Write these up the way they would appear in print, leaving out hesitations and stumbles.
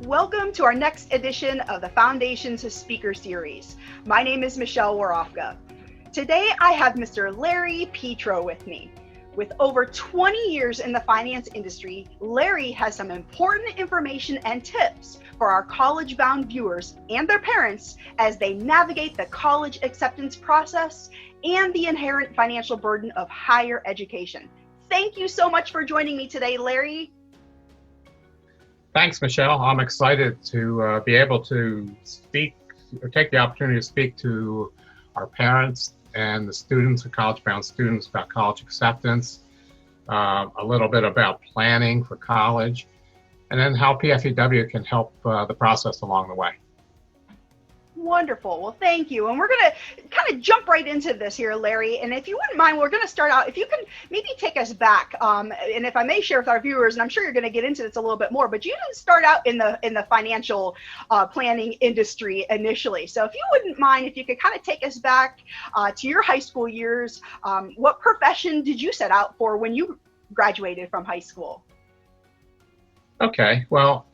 Welcome to our next edition of the Foundations Speaker Series. My name is Michelle Warofka. Today I have Mr. Larry Petro with me. With over 20 years in the finance industry, Larry has some important information and tips for our college-bound viewers and their parents as they navigate the college acceptance process and the inherent financial burden of higher education. Thank you so much for joining me today, Larry. Thanks, Michelle. I'm excited to be able to speak or take the opportunity to speak to our parents and the students, the college-bound students, about college acceptance, a little bit about planning for college, and then how PFEW can help the process along the way. Wonderful. Well, thank you. And we're going to kind of jump right into this here, Larry. And if you wouldn't mind, we're going to start out, if you can maybe take us back, and if I may share with our viewers, and I'm sure you're going to get into this a little bit more, but you didn't start out in the financial planning industry initially. So if you wouldn't mind, if you could kind of take us back to your high school years, what profession did you set out for when you graduated from high school? Okay. Well,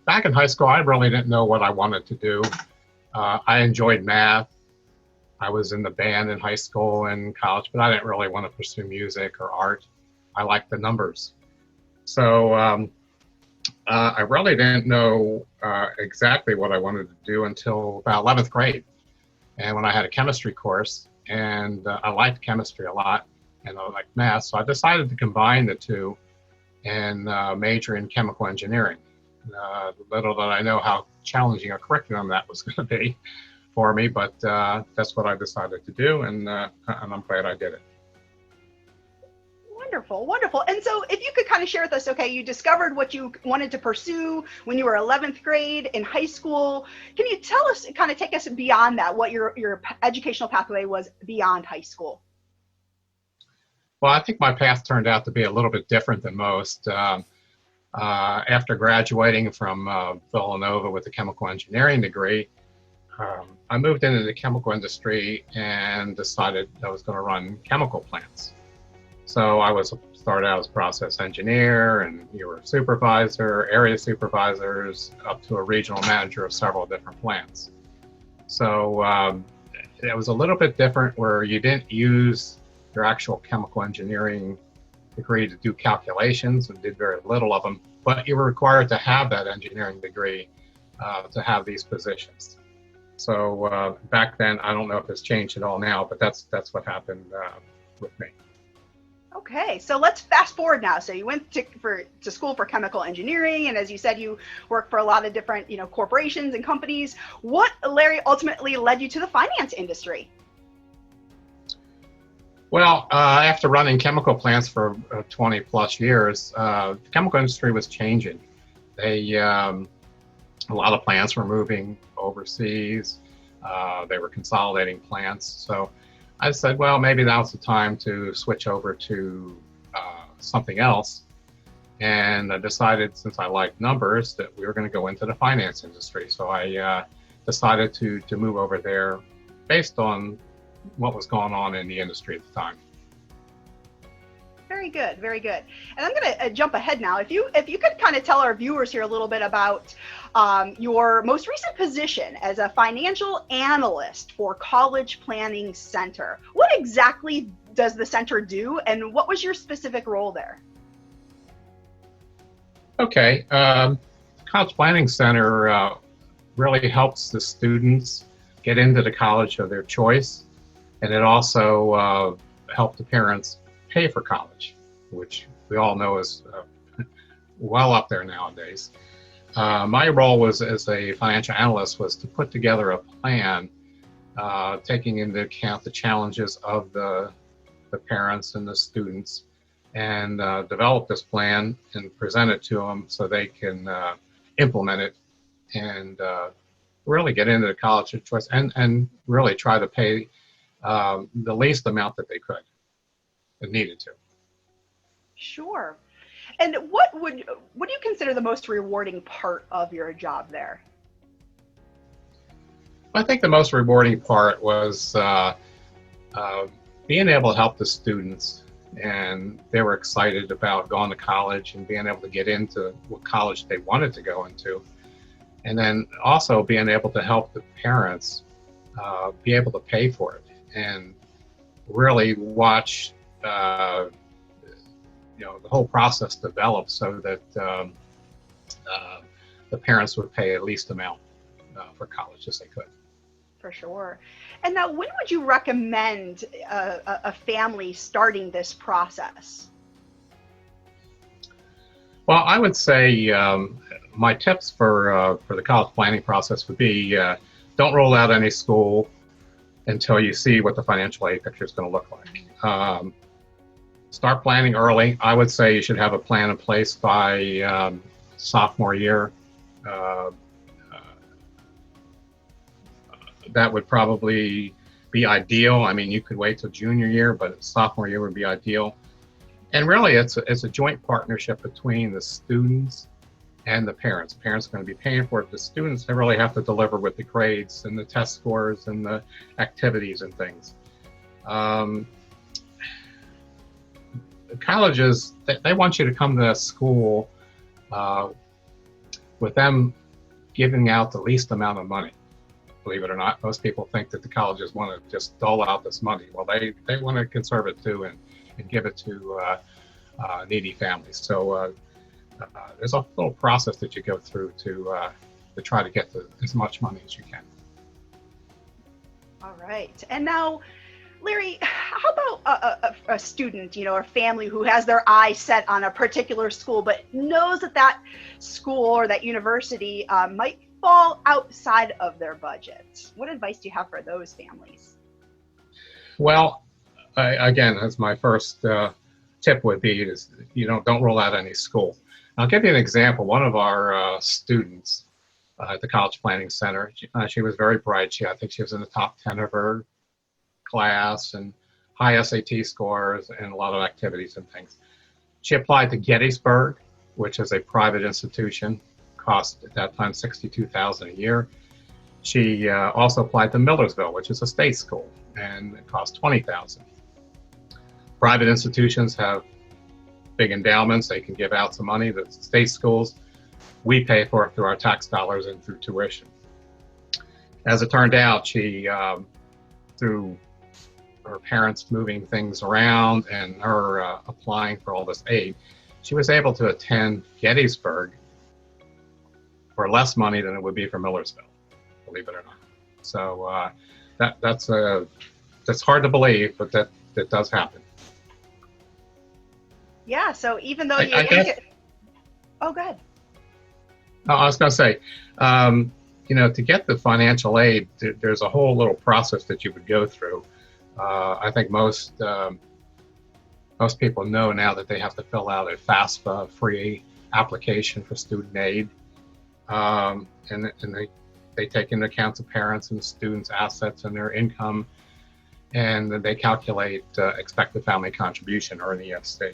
back in high school, I really didn't know what I wanted to do. I enjoyed math. I was in the band in high school and college, but I didn't really want to pursue music or art. I liked the numbers. So I really didn't know exactly what I wanted to do until about 11th grade. And when I had a chemistry course, and I liked chemistry a lot, and I liked math, so I decided to combine the two and major in chemical engineering. Little did I know how challenging a curriculum that was going to be for me, but that's what I decided to do, and I'm glad I did it. Wonderful, wonderful. And so if you could kind of share with us, okay, you discovered what you wanted to pursue when you were 11th grade in high school. Can you tell us, kind of take us beyond that, what your educational pathway was beyond high school? Well, I think my path turned out to be a little bit different than most. After graduating from Villanova with a chemical engineering degree, I moved into the chemical industry and decided I was going to run chemical plants. So I started out as a process engineer, and you were a supervisor, area supervisors, up to a regional manager of several different plants. So it was a little bit different, where you didn't use your actual chemical engineering degree to do calculations, and did very little of them, but you were required to have that engineering degree to have these positions. So back then, I don't know if it's changed at all now, but that's what happened with me. Okay, so let's fast forward now. So you went to school for chemical engineering, and as you said, you worked for a lot of different corporations and companies. What, Larry, ultimately led you to the finance industry? Well, after running chemical plants for 20 plus years, the chemical industry was changing. A lot of plants were moving overseas. They were consolidating plants. So I said, well, maybe now's the time to switch over to something else. And I decided, since I like numbers, that we were going to go into the finance industry. So I decided to move over there based on what was going on in the industry at the time. Very good, very good. And I'm going to jump ahead now. If you could kind of tell our viewers here a little bit about your most recent position as a financial analyst for College Planning Center. What exactly does the center do, and what was your specific role there? Okay, College Planning Center really helps the students get into the college of their choice. And it also helped the parents pay for college, which we all know is well up there nowadays. My role was, as a financial analyst, was to put together a plan, taking into account the challenges of the parents and the students, and develop this plan and present it to them so they can implement it and really get into the college of choice, and really try to pay the least amount that they could and needed to. Sure. And what do you consider the most rewarding part of your job there? I think the most rewarding part was being able to help the students, and they were excited about going to college and being able to get into what college they wanted to go into. and then also being able to help the parents be able to pay for it, and really watch the whole process develop so that the parents would pay at least amount for college as they could. For sure. And now, when would you recommend a family starting this process? Well, I would say my tips for the college planning process would be don't roll out any school until you see what the financial aid picture is going to look like. Start planning early. I would say you should have a plan in place by sophomore year. That would probably be ideal. I mean, you could wait till junior year, but sophomore year would be ideal. And really, it's a joint partnership between the students and the parents. Parents are going to be paying for it. The students, they really have to deliver with the grades and the test scores and the activities and things. Colleges, they want you to come to school with them giving out the least amount of money. Believe it or not, most people think that the colleges want to just dole out this money. Well, they want to conserve it too and give it to needy families. So there's a little process that you go through to try to get as much money as you can. All right. And now, Larry, how about a student, or family who has their eye set on a particular school, but knows that school or that university might fall outside of their budget? What advice do you have for those families? Well, again, as my first tip would be is, don't roll out any school. I'll give you an example. One of our students at the College Planning Center, she was very bright. I think she was in the top 10 of her class and high SAT scores and a lot of activities and things. She applied to Gettysburg, which is a private institution, cost at that time $62,000 a year. She also applied to Millersville, which is a state school, and it cost $20,000. Private institutions have big endowments. They can give out some money. The state schools, we pay for it through our tax dollars and through tuition. As it turned out, she, through her parents moving things around and her applying for all this aid, she was able to attend Gettysburg for less money than it would be for Millersville, believe it or not. So that's hard to believe, but that does happen. Yeah. So even though oh, go ahead. No, I was going to say, to get the financial aid, there's a whole little process that you would go through. I think most people know now that they have to fill out a FAFSA free application for student aid, and they take into account the parents and the students' assets and their income, and then they calculate expected family contribution, or an EFC.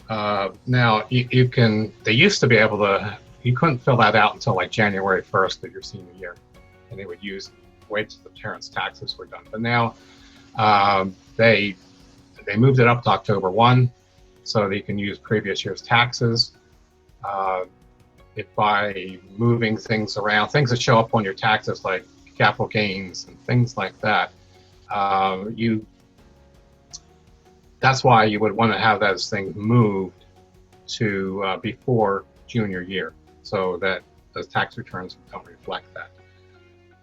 Now they used to be able to. You couldn't fill that out until like January 1st of your senior year, and they would wait till the parents' taxes were done. But now they moved it up to October 1, so that you can use previous year's taxes. If by moving things around, things that show up on your taxes like capital gains and things like that, that's why you would want to have those things moved to before junior year, so that those tax returns don't reflect that.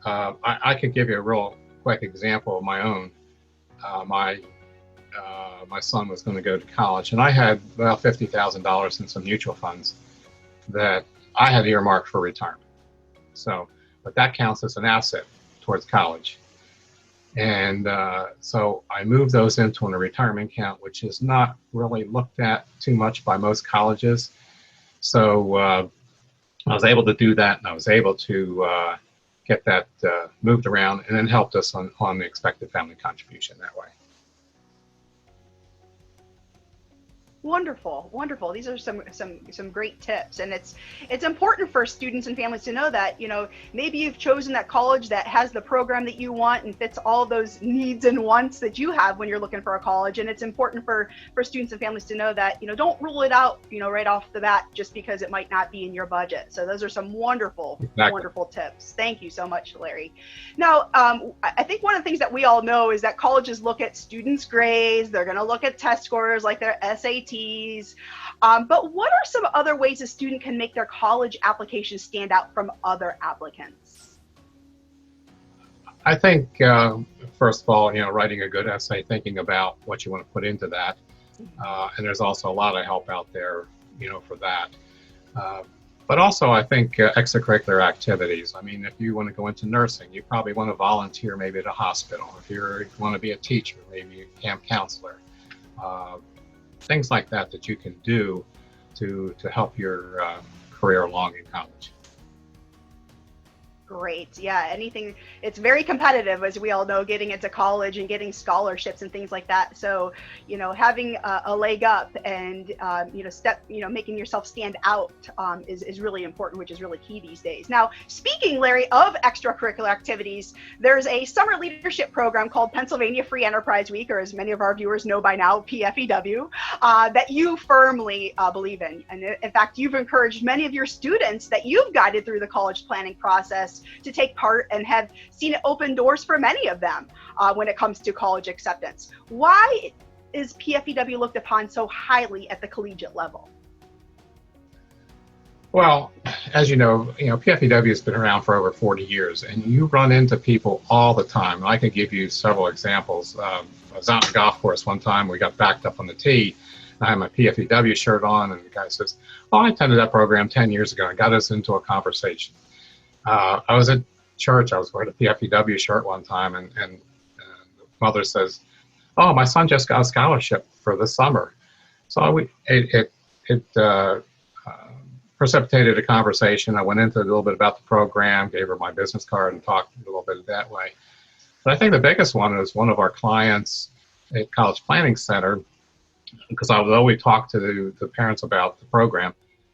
I could give you a real quick example of my own. My son was going to go to college, and I had about $50,000 in some mutual funds that I had earmarked for retirement. But that counts as an asset towards college. And so I moved those into a retirement account, which is not really looked at too much by most colleges. So I was able to do that, and I was able to get that moved around, and then helped us on the expected family contribution that way. Wonderful, wonderful. These are some great tips, and it's important for students and families to know that, maybe you've chosen that college that has the program that you want and fits all those needs and wants that you have when you're looking for a college. And it's important for students and families to know that, don't rule it out, right off the bat just because it might not be in your budget. So those are some wonderful, Exactly. wonderful tips. Thank you so much, Larry. Now, I think one of the things that we all know is that colleges look at students' grades. They're going to look at test scores like their SATs. But what are some other ways a student can make their college application stand out from other applicants? I think, first of all, writing a good essay, thinking about what you want to put into that. And there's also a lot of help out there, for that. But also, I think extracurricular activities. I mean, if you want to go into nursing, you probably want to volunteer maybe at a hospital. If you want to be a teacher, maybe a camp counselor. Things like that you can do to help your career along in college. Great. Yeah, anything. It's very competitive, as we all know, getting into college and getting scholarships and things like that. So, having a leg up and, making yourself stand out is really important, which is really key these days. Now, speaking, Larry, of extracurricular activities, there's a summer leadership program called Pennsylvania Free Enterprise Week, or as many of our viewers know by now, PFEW, that you firmly believe in. And in fact, you've encouraged many of your students that you've guided through the college planning process to take part and have seen it open doors for many of them when it comes to college acceptance. Why is PFEW looked upon so highly at the collegiate level? Well, as you know, PFEW has been around for over 40 years, and you run into people all the time. And I can give you several examples. I was out on the golf course one time. We got backed up on the tee. I had my PFEW shirt on, and the guy says, "Oh, I attended that program 10 years ago," and got us into a conversation. I was at church. I was wearing a PFEW shirt one time, and the mother says, "Oh, my son just got a scholarship for this summer." So it precipitated a conversation. I went into a little bit about the program, gave her my business card, and talked a little bit that way. But I think the biggest one is one of our clients at College Planning Center, because although we talked to the parents about the program,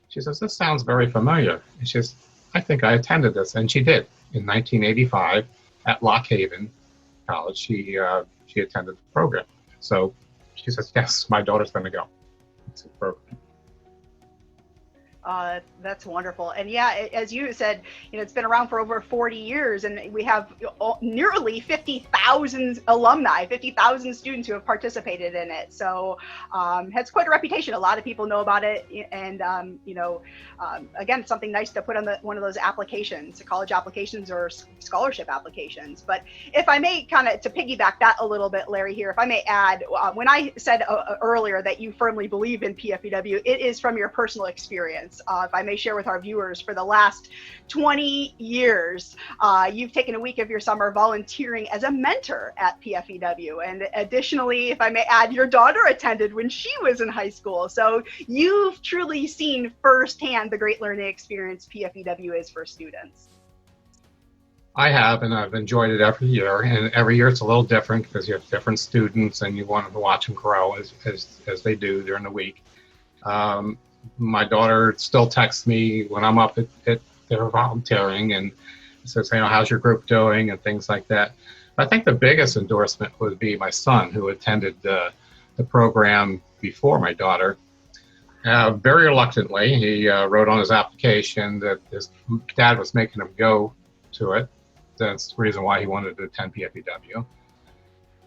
she says, "This sounds very familiar." And she says, "I think I attended this," and she did. In 1985 at Lock Haven College, she attended the program. So she says, "Yes, my daughter's going to go." It's a program. That's wonderful. And yeah, as you said, it's been around for over 40 years, and we have nearly 50,000 alumni, 50,000 students who have participated in it. So has quite a reputation. A lot of people know about it. And, again, it's something nice to put on one of those applications, college applications or scholarship applications. But if I may kind of to piggyback that a little bit, Larry, here, if I may add, when I said earlier that you firmly believe in PFEW, it is from your personal experience. If I may share with our viewers, for the last 20 years, you've taken a week of your summer volunteering as a mentor at PFEW. And additionally, if I may add, your daughter attended when she was in high school. So you've truly seen firsthand the great learning experience PFEW is for students. I have, and I've enjoyed it every year. And every year it's a little different because you have different students, and you want to watch them grow as they do during the week. My daughter still texts me when I'm up at their volunteering and says, "How's your group doing?" and things like that. But I think the biggest endorsement would be my son, who attended the program before my daughter. Very reluctantly, he wrote on his application that his dad was making him go to it. That's the reason why he wanted to attend PFEW.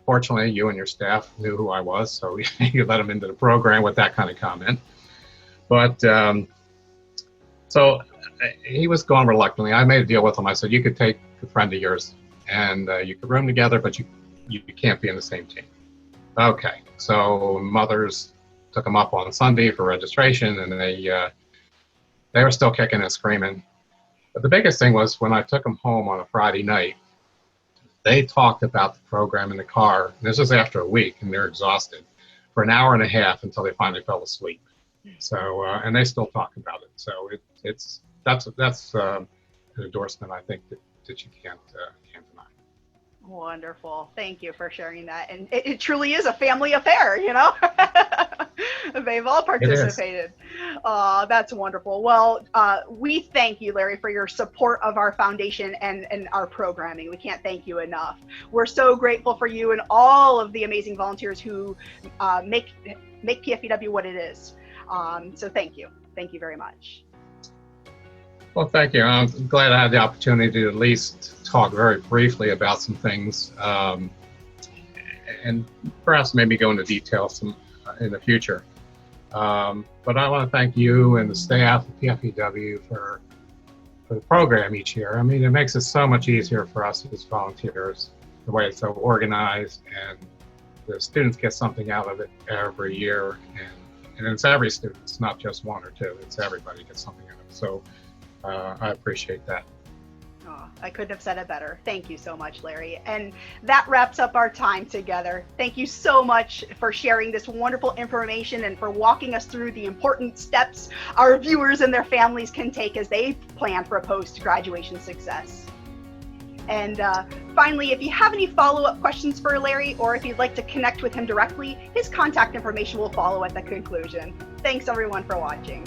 Fortunately, you and your staff knew who I was, so you let him into the program with that kind of comment. But so he was going reluctantly. I made a deal with him. I said, "You could take a friend of yours, and you could room together, but you can't be in the same team." Okay. So mothers took him up on Sunday for registration, and they were still kicking and screaming. But the biggest thing was when I took them home on a Friday night, they talked about the program in the car. And this was after a week, and they're exhausted, for an hour and a half until they finally fell asleep. So, and they still talk about it. So that's an endorsement I think that you can't deny. Wonderful. Thank you for sharing that. And it truly is a family affair, They've all It is. participated. That's wonderful. Well, we thank you, Larry, for your support of our foundation and our programming. We can't thank you enough. We're so grateful for you and all of the amazing volunteers who make PFEW what it is. So thank you. Thank you very much. Well, thank you. I'm glad I had the opportunity to at least talk very briefly about some things, and perhaps maybe go into detail some in the future. But I want to thank you and the staff of PFEW for the program each year. I mean, it makes it so much easier for us as volunteers, the way it's so organized, and the students get something out of it every year. And it's every student. It's not just one or two. It's everybody gets something out of it. So I appreciate that. Oh, I couldn't have said it better. Thank you so much, Larry. And that wraps up our time together. Thank you so much for sharing this wonderful information and for walking us through the important steps our viewers and their families can take as they plan for post-graduation success. And finally, if you have any follow-up questions for Larry, or if you'd like to connect with him directly, his contact information will follow at the conclusion. Thanks everyone for watching.